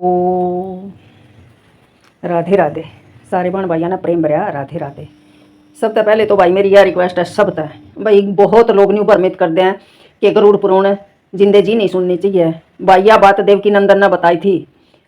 ओ राधे राधे सारे बहन भाइयों ने प्रेम भरया राधे राधे। सब तो पहले तो भाई मेरी यह रिक्वेस्ट है सब तक भाई, बहुत लोग न्यू भ्रमित करते हैं कि गरुड़ पुराण जिंदे जी नहीं सुननी चाहिए। भाई यह बात देवकी नंदन ने बताई थी,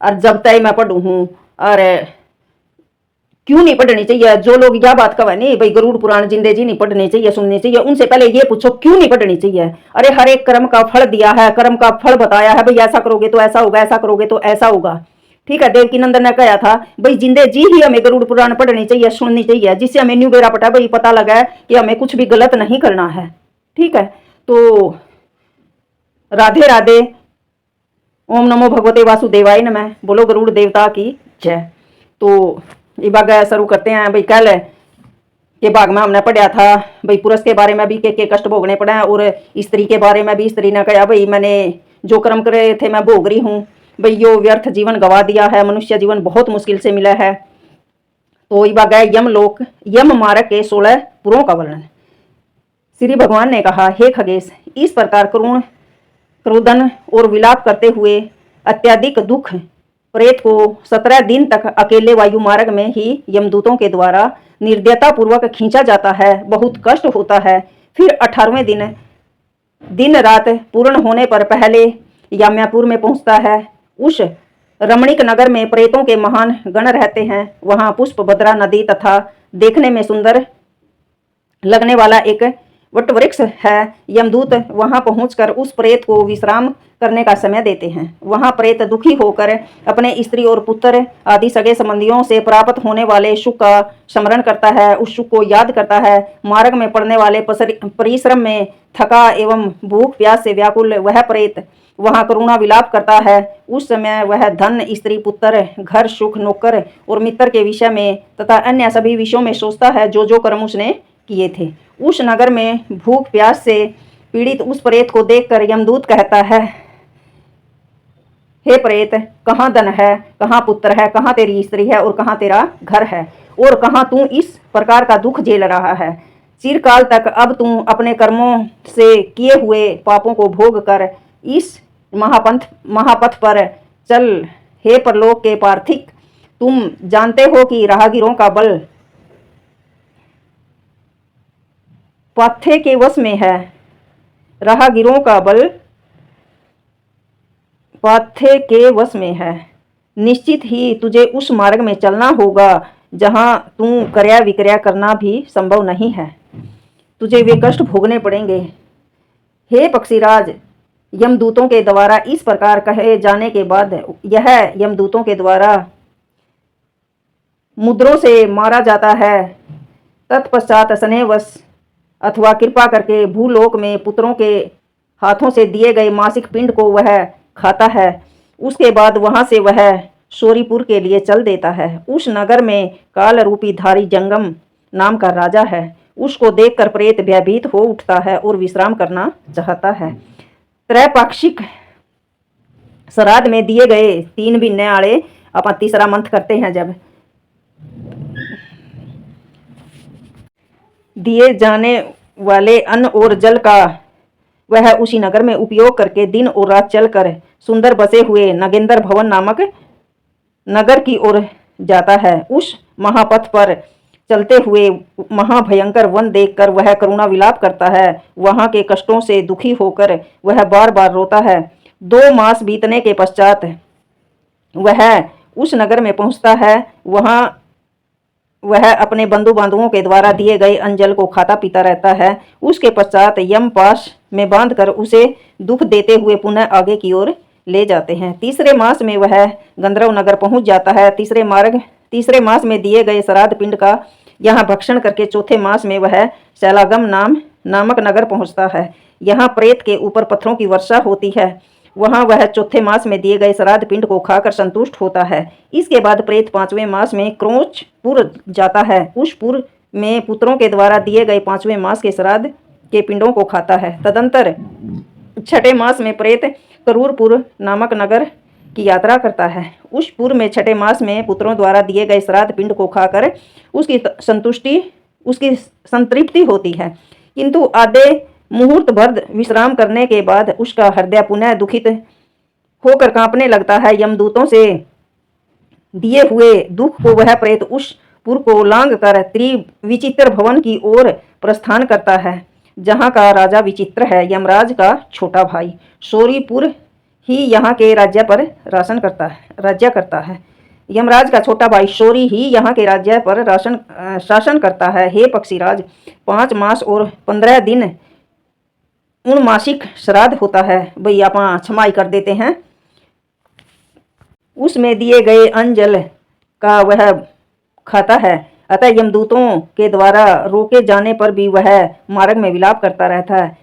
और जब तक मैं पढ़ू हूँ और क्यों नहीं पढ़नी चाहिए। जो लोग यह बात कहे नहीं भाई गरुड़ पुराण जिंदे जी नहीं पढ़नी चाहिए सुननी चाहिए, उनसे पहले ये पूछो क्यों नहीं पढ़नी चाहिए। अरे हर एक कर्म का फल दिया है, कर्म का फल बताया है भाई, ऐसा करोगे तो ऐसा होगा, ऐसा करोगे तो ऐसा होगा। ठीक है, देवकी नंदन ने कहा था भाई जिंदे जी ही हमें गरुड़ पुराण पढ़नी चाहिए सुननी चाहिए, जिससे हमें न्यू बेरा पटा भाई पता लगा कि हमें कुछ भी गलत नहीं करना है। ठीक है, तो राधे राधे। ओम नमो भगवते वासुदेवाय नमः। बोलो गरुड़ देवता की जय। तो ये भाग शुरू करते हैं भाई। कल के भाग में हमने पढ़ा था भाई पुरुष के बारे में भी के कष्ट भोगने पड़े हैं, और स्त्री के बारे में भी स्त्री ने कहा भाई मैंने जो कर्म करे थे मैं भोग रही हूँ भाई, यो व्यर्थ जीवन गवा दिया है, मनुष्य जीवन बहुत मुश्किल से मिला है। तो ये भाग है यमलोक यम मार्ग के 16 पुरों का वर्णन। श्री भगवान ने कहा, हे खगेश, इस प्रकार करुण क्रोधन और विलाप करते हुए अत्यधिक दुख प्रेत को 17 दिन तक अकेले वायु मार्ग में ही यमदूतों के द्वारा निर्दयता पूर्वक खींचा जाता है। बहुत कष्ट होता है। फिर 18वें दिन रात पूर्ण होने पर पहले याम्यापुर में पहुंचता है। उस रमणीक नगर में प्रेतों के महान गण रहते हैं। वहां पुष्पभद्रा नदी तथा देखने में सुंदर लगने वाला एक वटवृक्ष है। यमदूत वहां पहुंचकर उस प्रेत को विश्राम करने का समय देते हैं। वहां प्रेत दुखी होकर अपने स्त्री और पुत्र आदि सगे संबंधियों से प्राप्त होने वाले सुख का स्मरण करता है, उस सुख को याद करता है। मार्ग में पड़ने वाले परिश्रम में थका एवं भूख प्यास से व्याकुल वह प्रेत वहां करुणा विलाप करता है। उस समय वह धन, स्त्री, पुत्र, घर, सुख, नौकर और मित्र के विषय में तथा अन्य सभी विषयों में सोचता है जो जो कर्म उसने किए थे। उस नगर में भूख प्यास से पीड़ित उस प्रेत को देखकर यमदूत कहता है, हे प्रेत, कहाँ धन है, कहाँ पुत्र है, कहाँ तेरी स्त्री है और कहाँ तेरा घर है, और कहाँ तू इस प्रकार का दुख झेल रहा है। चिरकाल तक अब तू अपने कर्मों से किए हुए पापों को भोग कर इस महापथ पर चल। हे परलोक के पार्थिक, तुम जानते हो कि राहगीरों का बल पाथे के वश में है। राहगीरों का बल पाथे के वश में है। निश्चित ही तुझे उस मार्ग में चलना होगा जहां तू क्रय विक्रय करना भी संभव नहीं है। तुझे वे कष्ट भोगने पड़ेंगे। हे पक्षीराज, यमदूतों के द्वारा इस प्रकार कहे जाने के बाद यह यमदूतों के द्वारा मुद्रों से मारा जाता है। तत्पश्चात स्नेहवश अथवा कृपा करके भूलोक में पुत्रों के हाथों से दिए गए मासिक पिंड को वह खाता है। उसके बाद वहां से वह शोरीपुर के लिए चल देता है। उस नगर में काल रूपी धारी जंगम नाम का राजा है। उसको देखकर प्रेत भयभीत हो उठता है और विश्राम करना चाहता है। त्रैपाक्षिक श्राद्ध में दिए गए 3 महीने आड़े अपन तीसरा मंथ करते हैं। जब दिए जाने वाले अन्न और जल का वह उसी नगर में उपयोग करके दिन और रात चलकर सुंदर बसे हुए नगेंद्र भवन नामक नगर की ओर जाता है। उस महापथ पर चलते हुए महाभयंकर वन देखकर वह करुणा विलाप करता है। वहां के कष्टों से दुखी होकर वह बार बार रोता है। 2 मास बीतने के पश्चात वह उस नगर में पहुंचता है। वहां वह अपने बंधु बांधवों के द्वारा दिए गए अंजल को खाता पीता रहता है। उसके पश्चात यम पाश में बांधकर उसे दुख देते हुए पुनः आगे की ओर ले जाते हैं। तीसरे मास में वह गंधर्व नगर पहुंच जाता है। तीसरे मास में दिए गए श्राद्ध पिंड का यहाँ भक्षण करके चौथे मास में वह शैलागम नामक नगर पहुंचता है। यहाँ प्रेत के ऊपर पत्थरों की वर्षा होती है। वहां वह चौथे मास में दिए गए श्राद्ध पिंड को खाकर संतुष्ट होता है। इसके बाद प्रेत 5वें मास में क्रोचपुर जाता है। उस पुर में पुत्रों के द्वारा दिए गए 5वें मास के श्राद्ध के पिंडों को खाता है। तदंतर 6ठे मास में प्रेत करूरपुर नामक नगर की यात्रा करता है। उस पूर्व में 6ठे मास में पुत्रों द्वारा दिए गए श्राद्ध पिंड को खाकर उसकी संतृप्ति होती है, किंतु आधे मुहूर्त भर विश्राम करने के बाद उसका हृदय पुनः दुखित होकर कांपने लगता है। यमदूतों से दिए हुए दुख को वह प्रेत उस पुर को लांग कर त्रिविचित्र भवन की ओर प्रस्थान करता है, जहाँ का राजा विचित्र है, यमराज का छोटा भाई। शौरीपुर ही यहाँ के राज्य करता है। यमराज का छोटा भाई शौरी ही यहाँ के राज्य पर शासन करता है। हे पक्षीराज, 5 मास और 15 दिन उनमासिक श्राद्ध होता है। भाई आप छमाई कर देते हैं। उसमें दिए गए अन्न का वह खाता है। अतः यमदूतों के द्वारा रोके जाने पर भी वह मार्ग में विलाप करता रहता है।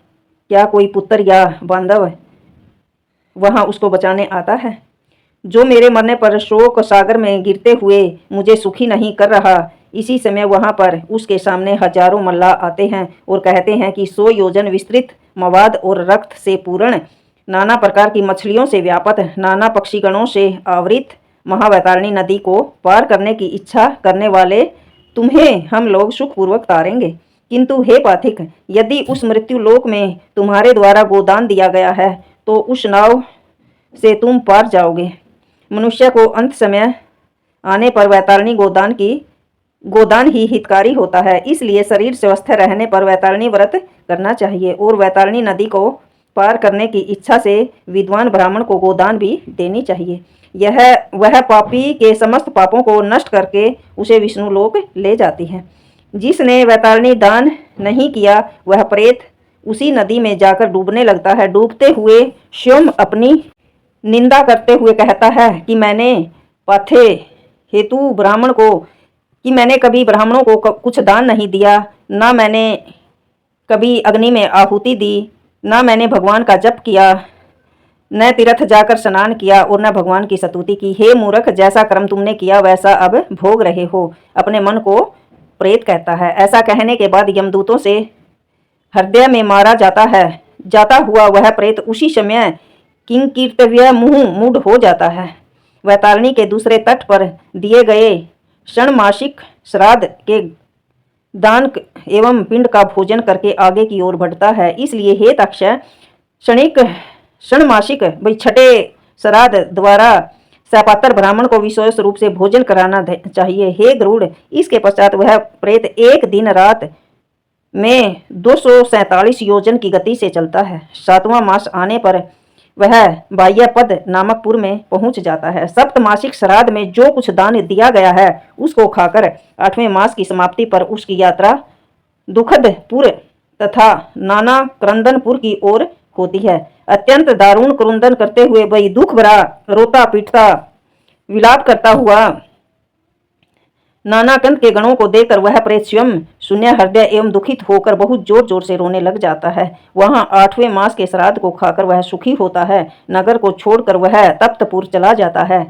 क्या कोई पुत्र या बांधव वहां उसको बचाने आता है? जो मेरे मरने पर शोक सागर में गिरते हुए मुझे सुखी नहीं कर रहा। इसी समय वहां पर उसके सामने हजारों मल्लाह आते हैं और कहते हैं कि 100 योजन विस्तृत मवाद और रक्त से पूर्ण, नाना प्रकार की मछलियों से व्याप्त, नाना पक्षीगणों से आवृत महावैतरणी नदी को पार करने की इच्छा करने वाले तुम्हें हम लोग सुखपूर्वक तारेंगे। किंतु हे पाथिक, यदि उस मृत्यु लोक में तुम्हारे द्वारा गोदान दिया गया है तो उस नाव से तुम पार जाओगे। मनुष्य को अंत समय आने पर वैतरणी गोदान ही हितकारी होता है। इसलिए शरीर स्वस्थ रहने पर वैतरणी व्रत करना चाहिए और वैतरणी नदी को पार करने की इच्छा से विद्वान ब्राह्मण को गोदान भी देनी चाहिए। वह पापी के समस्त पापों को नष्ट करके उसे विष्णु लोक ले जाती है। जिसने वैतरणी दान नहीं किया वह प्रेत उसी नदी में जाकर डूबने लगता है। डूबते हुए स्वयं अपनी निंदा करते हुए कहता है कि मैंने पाथे हेतु मैंने कभी ब्राह्मणों को कुछ दान नहीं दिया, ना मैंने कभी अग्नि में आहुति दी, ना मैंने भगवान का जप किया, न तीर्थ जाकर स्नान किया और न भगवान की स्तुति की। हे मूर्ख, जैसा कर्म तुमने किया वैसा अब भोग रहे हो, अपने मन को प्रेत कहता है। ऐसा कहने के बाद यमदूतों से हृदय में मारा जाता हुआ वह प्रेत उसी समय किंकीर्तव्य मुंह मूढ़ हो जाता है। वैतरणी के दूसरे तट पर दिए गए षणमासिक श्राद्ध के दान एवं पिंड का भोजन करके आगे की ओर बढ़ता है। इसलिए हे तक्ष, षणमासिक छठे श्राद्ध द्वारा सपात्र ब्राह्मण को विशेष रूप से भोजन कराना चाहिए। हे गरुड़, इसके पश्चात वह प्रेत एक दिन रात में 247 योजन की गति से चलता है। 7वां मास आने पर वह बाह्यपद नामक पुर में पहुंच जाता है। सप्तमासिक श्राद्ध में जो कुछ दान दिया गया है उसको खाकर 8वें मास की समाप्ति पर उसकी यात्रा दुखदपुर तथा नाना क्रंदनपुर की ओर होती है। अत्यंत दारुण क्रुंदन करते हुए वही दुख भरा रोता पीटता विलाप करता हुआ नानाकंद के गणों को देखकर वह प्रेत स्वयं शून्य हृदय एवं दुखित होकर बहुत जोर जोर से रोने लग जाता है। वहां 8वें मास के श्राद्ध को खाकर वह सुखी होता है। नगर को छोड़कर वह तप्तपुर चला जाता है।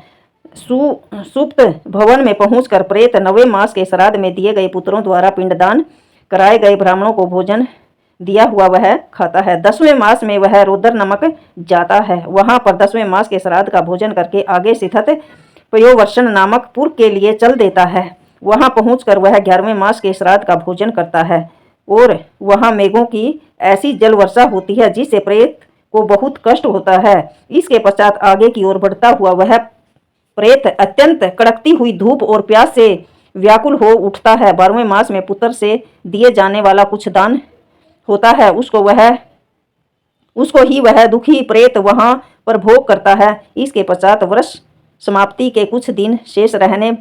सुप्त भवन में पहुंचकर प्रेत 9वें मास के श्राद्ध में दिए गए पुत्रों द्वारा पिंडदान कराए गए ब्राह्मणों को भोजन दिया हुआ वह खाता है। 10वें मास में वह रोदर नमक जाता है। वहां पर 10वें मास के श्राद्ध का भोजन करके आगे स्थित पयोवर्षण नामक पुर के लिए चल देता है। वहां पहुंचकर वह 11वें मास के श्राद्ध का भोजन करता है और वहां मेघों की ऐसी जल वर्षा होती है जिससे प्रेत को बहुत कष्ट होता है। इसके पश्चात आगे की ओर बढ़ता हुआ वह प्रेत अत्यंत कड़कती हुई धूप और प्यास से व्याकुल हो उठता है। 12वें मास में पुत्र से दिए जाने वाला कुछ दान होता है, उसको ही वह दुखी प्रेत वहां पर भोग करता है। इसके पश्चात वर्ष समाप्ति के कुछ दिन शेष रहने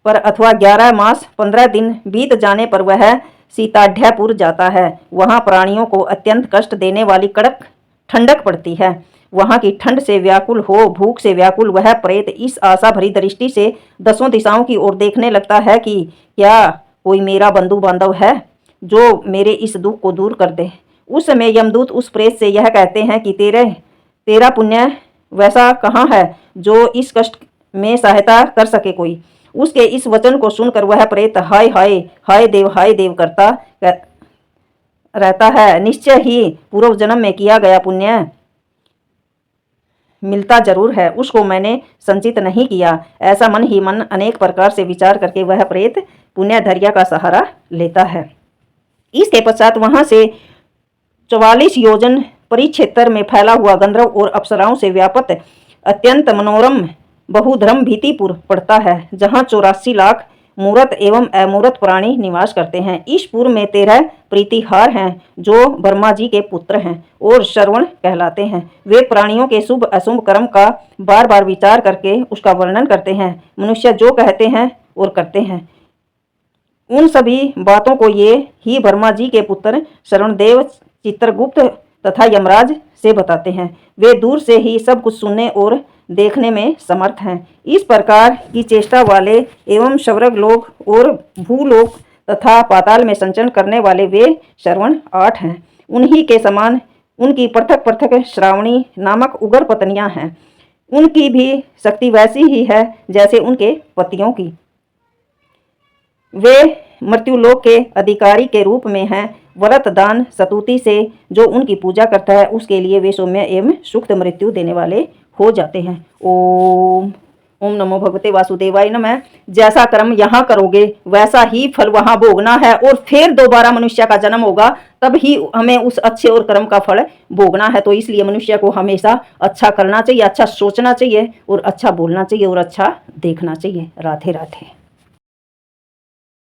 पर अथवा 11 मास 15 दिन बीत जाने पर वह सीताढ़्यपुर जाता है। वहां प्राणियों को अत्यंत कष्ट देने वाली कड़क ठंडक पड़ती है। वहां की ठंड से व्याकुल हो, भूख से व्याकुल वह प्रेत इस आशा भरी दृष्टि से 10 दिशाओं की ओर देखने लगता है कि क्या कोई मेरा बंधु बांधव है जो मेरे इस दुख को दूर कर दे। उस समय यमदूत उस प्रेत से यह कहते हैं कि तेरा पुण्य वैसा कहाँ है जो इस कष्ट में सहायता कर सके कोई। उसके इस वचन को सुनकर वह प्रेत हाय हाय हाय देव करता रहता है। निश्चय ही पूर्व जन्म में किया गया पुण्य मिलता जरूर है, उसको मैंने संचित नहीं किया। ऐसा मन ही मन अनेक प्रकार से विचार करके वह प्रेत पुण्यधर्या का सहारा लेता है। इसके पश्चात वहां से 44 योजन परिक्षेत्र में फैला हुआ गंधर्व और अप्सराओं से व्याप्त अत्यंत मनोरम बहुधर्म भीतिपुर पड़ता है, जहाँ 84 लाख मूर्त एवं अमूर्त प्राणी निवास करते हैं। ईशपुर में 13 प्रीतिहार हैं जो ब्रह्मा जी के पुत्र हैं और श्रवण कहलाते हैं। वे प्राणियों के शुभ अशुभ कर्म का बार बार विचार करके उसका वर्णन करते हैं। मनुष्य जो कहते हैं और करते हैं उन सभी बातों को ये ही ब्रह्मा जी के पुत्र श्रवणदेव, चित्रगुप्त तथा यमराज से बताते हैं। वे दूर से ही सब कुछ सुनने और देखने में समर्थ हैं। इस प्रकार की चेष्टा वाले एवं स्वर्ग लोक और भूलोक तथा पाताल में संचरण करने वाले वे श्रवण 8 हैं। उन्हीं के समान उनकी पृथक पृथक श्रावणी नामक उग्र पत्नियां हैं। उनकी भी शक्ति वैसी ही है जैसे उनके पतियों की। वे मृत्युलोक के अधिकारी के रूप में हैं। व्रत दान स्तुति से जो उनकी पूजा करता है उसके लिए वे सौम्य एवं सुख मृत्यु देने वाले हो जाते हैं। ओम ओम नमो भगवते वासुदेवाय नमः। जैसा कर्म यहाँ करोगे वैसा ही फल वहाँ भोगना है और फिर दोबारा मनुष्य का जन्म होगा, तब ही हमें उस अच्छे और कर्म का फल भोगना है। तो इसलिए मनुष्य को हमेशा अच्छा करना चाहिए, अच्छा सोचना चाहिए और अच्छा बोलना चाहिए और अच्छा देखना चाहिए। राधे राधे।